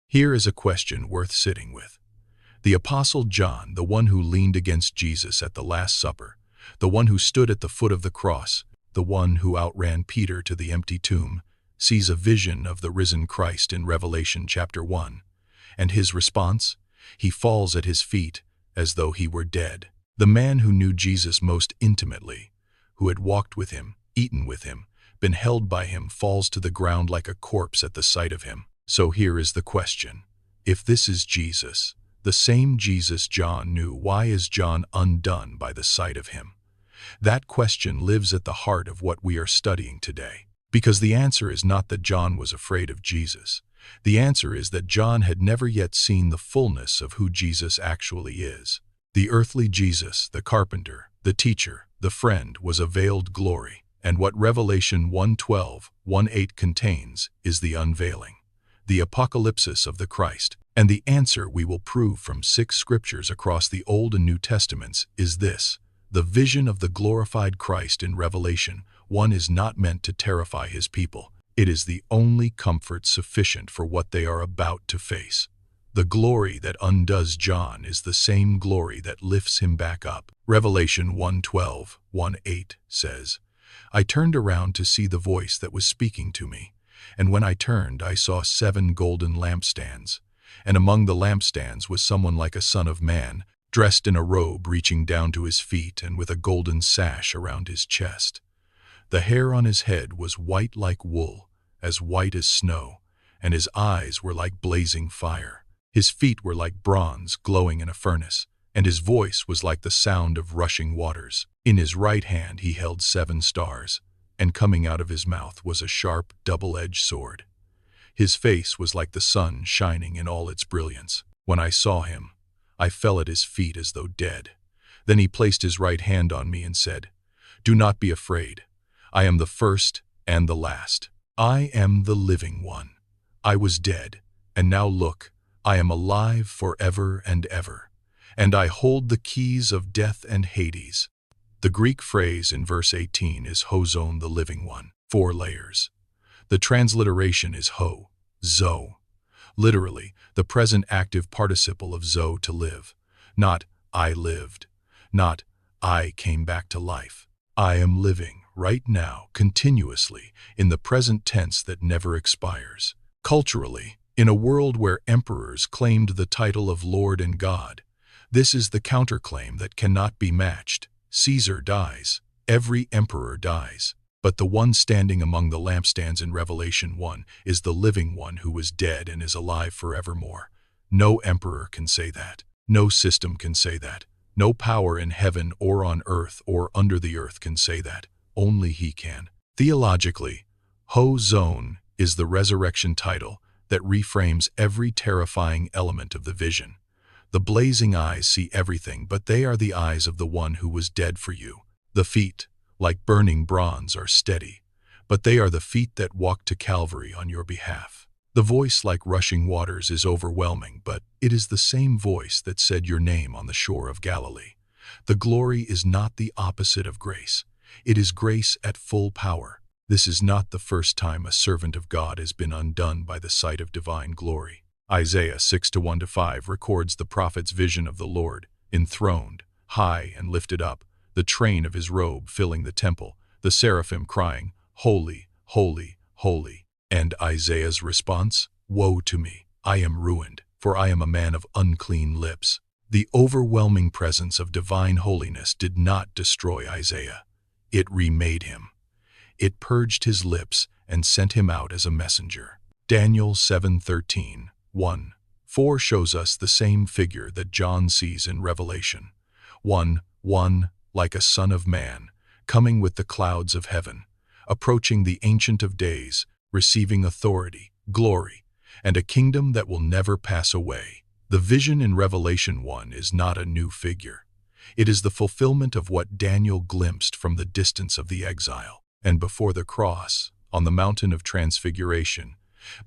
Here is a question worth sitting with. The Apostle John, the one who leaned against Jesus at the Last Supper, the one who stood at the foot of the cross, the one who outran Peter to the empty tomb, sees a vision of the risen Christ in Revelation chapter 1. And his response? He falls at his feet as though he were dead. The man who knew Jesus most intimately, who had walked with him, eaten with him, been held by him, falls to the ground like a corpse at the sight of him. So here is the question. If this is Jesus, the same Jesus John knew, why is John undone by the sight of him? That question lives at the heart of what we are studying today. Because the answer is not that John was afraid of Jesus. The answer is that John had never yet seen the fullness of who Jesus actually is. The earthly Jesus, the carpenter, the teacher, the friend, was a veiled glory, and what Revelation 1:12-1:8 contains is the unveiling, the apocalypsis of the Christ. And the answer we will prove from 6 scriptures across the Old and New Testaments is this: the vision of the glorified Christ in Revelation 1 is not meant to terrify his people. It is the only comfort sufficient for what they are about to face. The glory that undoes John is the same glory that lifts him back up. Revelation 1:12-1:8 says, I turned around to see the voice that was speaking to me, and when I turned I saw 7 golden lampstands, and among the lampstands was someone like a son of man, dressed in a robe reaching down to his feet and with a golden sash around his chest. The hair on his head was white like wool, as white as snow, and his eyes were like blazing fire. His feet were like bronze glowing in a furnace, and his voice was like the sound of rushing waters. In his right hand he held 7 stars, and coming out of his mouth was a sharp, double-edged sword. His face was like the sun shining in all its brilliance. When I saw him, I fell at his feet as though dead. Then he placed his right hand on me and said, Do not be afraid. I am the first and the last. I am the living one. I was dead, and now look, I am alive forever and ever, and I hold the keys of death and Hades. The Greek phrase in verse 18 is hozon, the living one, 4 layers. The transliteration is ho, zo. Literally, the present active participle of zo, to live. Not I lived, not I came back to life. I am living right now, continuously, in the present tense that never expires. Culturally, in a world where emperors claimed the title of Lord and God, this is the counterclaim that cannot be matched. Caesar dies. Every emperor dies. But the one standing among the lampstands in Revelation 1 is the living one who was dead and is alive forevermore. No emperor can say that. No system can say that. No power in heaven or on earth or under the earth can say that. Only he can. Theologically, hozon is the resurrection title that reframes every terrifying element of the vision. The blazing eyes see everything, but they are the eyes of the one who was dead for you. The feet, like burning bronze, are steady, but they are the feet that walked to Calvary on your behalf. The voice like rushing waters is overwhelming, but it is the same voice that said your name on the shore of Galilee. The glory is not the opposite of grace. It is grace at full power. This is not the first time a servant of God has been undone by the sight of divine glory. Isaiah 6:1-5 records the prophet's vision of the Lord, enthroned, high and lifted up, the train of his robe filling the temple, the seraphim crying, Holy, holy, holy. And Isaiah's response, Woe to me, I am ruined, for I am a man of unclean lips. The overwhelming presence of divine holiness did not destroy Isaiah. It remade him. It purged his lips and sent him out as a messenger. Daniel 7:13-1-4 shows us the same figure that John sees in Revelation 1:1, like a son of man, coming with the clouds of heaven, approaching the Ancient of Days, receiving authority, glory, and a kingdom that will never pass away. The vision in Revelation 1 is not a new figure. It is the fulfillment of what Daniel glimpsed from the distance of the exile. And before the cross, on the Mountain of Transfiguration,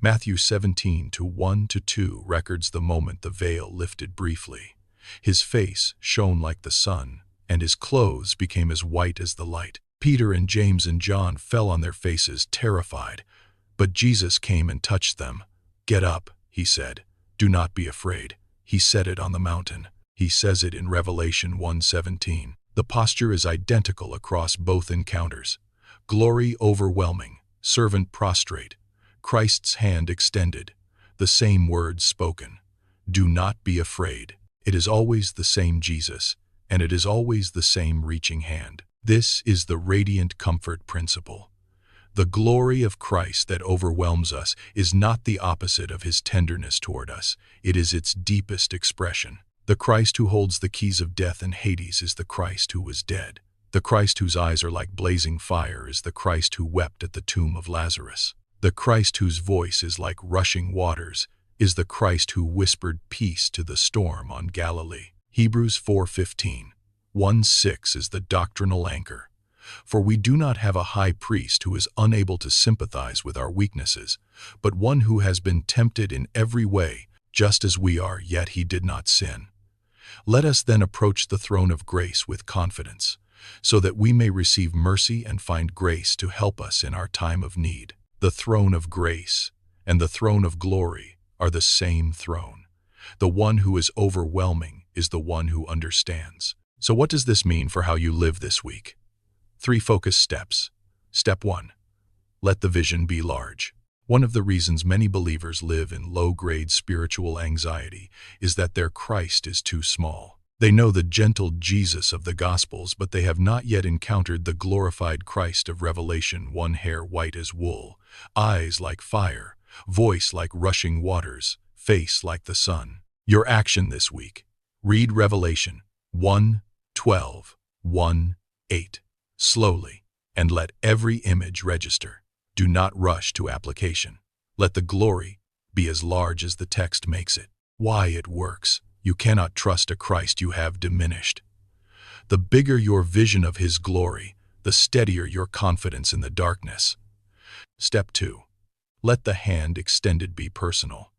Matthew 17:1-2 records the moment the veil lifted briefly. His face shone like the sun, and his clothes became as white as the light. Peter and James and John fell on their faces, terrified, but Jesus came and touched them. Get up, he said. Do not be afraid. He said it on the mountain. He says it in Revelation 1:17. The posture is identical across both encounters. Glory overwhelming, servant prostrate, Christ's hand extended, the same words spoken. Do not be afraid. It is always the same Jesus, and it is always the same reaching hand. This is the radiant comfort principle. The glory of Christ that overwhelms us is not the opposite of his tenderness toward us. It is its deepest expression. The Christ who holds the keys of death and Hades is the Christ who was dead. The Christ whose eyes are like blazing fire is the Christ who wept at the tomb of Lazarus. The Christ whose voice is like rushing waters is the Christ who whispered peace to the storm on Galilee. Hebrews 4:15. 1:6 is the doctrinal anchor. For we do not have a high priest who is unable to sympathize with our weaknesses, but one who has been tempted in every way, just as we are, yet he did not sin. Let us then approach the throne of grace with confidence, so that we may receive mercy and find grace to help us in our time of need. The throne of grace and the throne of glory are the same throne. The one who is overwhelming is the one who understands. So what does this mean for how you live this week? 3 focus steps. Step 1. Let the vision be large. One of the reasons many believers live in low-grade spiritual anxiety is that their Christ is too small. They know the gentle Jesus of the Gospels, but they have not yet encountered the glorified Christ of Revelation, one hair white as wool, eyes like fire, voice like rushing waters, face like the sun. Your action this week. Read Revelation 1:12, 1:8, slowly, and let every image register. Do not rush to application. Let the glory be as large as the text makes it. Why it works. You cannot trust a Christ you have diminished. The bigger your vision of his glory, the steadier your confidence in the darkness. Step 2. Let the hand extended be personal.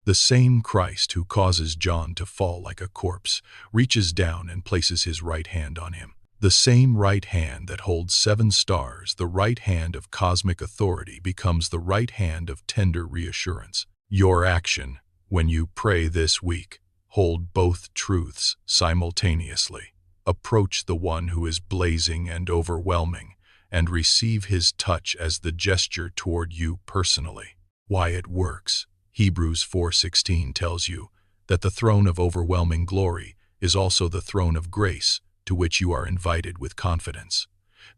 The same Christ who causes John to fall like a corpse reaches down and places his right hand on him. The same right hand that holds 7 stars, the right hand of cosmic authority, becomes the right hand of tender reassurance. Your action, when you pray this week, hold both truths simultaneously. Approach the one who is blazing and overwhelming, and receive his touch as the gesture toward you personally. Why it works. Hebrews 4:16 tells you that the throne of overwhelming glory is also the throne of grace, to which you are invited with confidence.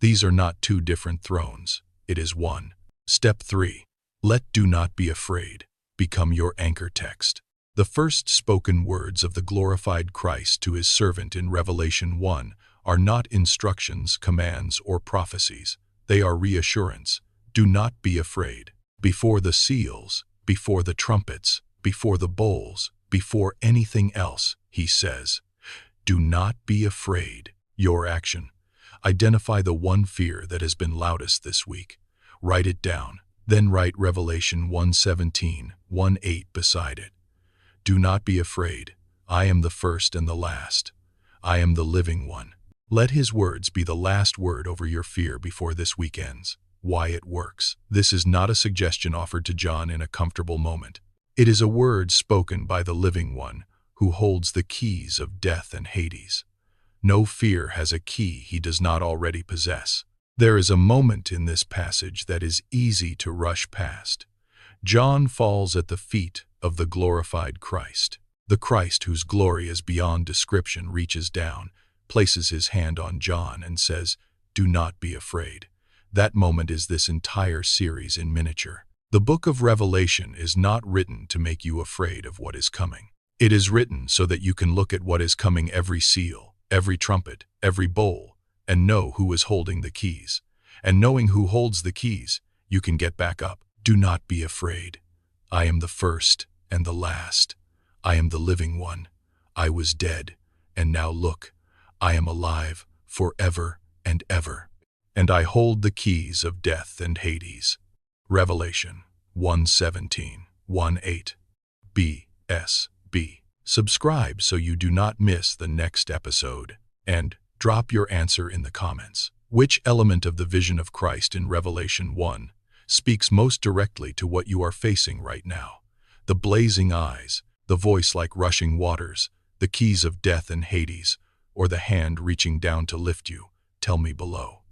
These are not 2 different thrones, it is one. Step 3. Let do not be afraid become your anchor text. The first spoken words of the glorified Christ to his servant in Revelation 1 are not instructions, commands, or prophecies. They are reassurance. Do not be afraid. Before the seals, before the trumpets, before the bowls, before anything else, he says, do not be afraid. Your action. Identify the one fear that has been loudest this week. Write it down. Then write Revelation 1:17, 1:8 beside it. Do not be afraid. I am the first and the last. I am the living one. Let his words be the last word over your fear before this week ends. Why it works. This is not a suggestion offered to John in a comfortable moment. It is a word spoken by the living one, who holds the keys of death and Hades. No fear has a key he does not already possess. There is a moment in this passage that is easy to rush past. John falls at the feet of the glorified Christ. The Christ whose glory is beyond description reaches down, places his hand on John, and says, "Do not be afraid." That moment is this entire series in miniature. The book of Revelation is not written to make you afraid of what is coming. It is written so that you can look at what is coming, every seal, every trumpet, every bowl, and know who is holding the keys. And knowing who holds the keys, you can get back up. Do not be afraid. I am the first and the last. I am the living one. I was dead, and now look, I am alive forever and ever. And I hold the keys of death and Hades. Revelation 1:17, 1:8. B. Subscribe so you do not miss the next episode. And drop your answer in the comments. Which element of the vision of Christ in Revelation 1 speaks most directly to what you are facing right now? The blazing eyes, the voice like rushing waters, the keys of death and Hades, or the hand reaching down to lift you, tell me below.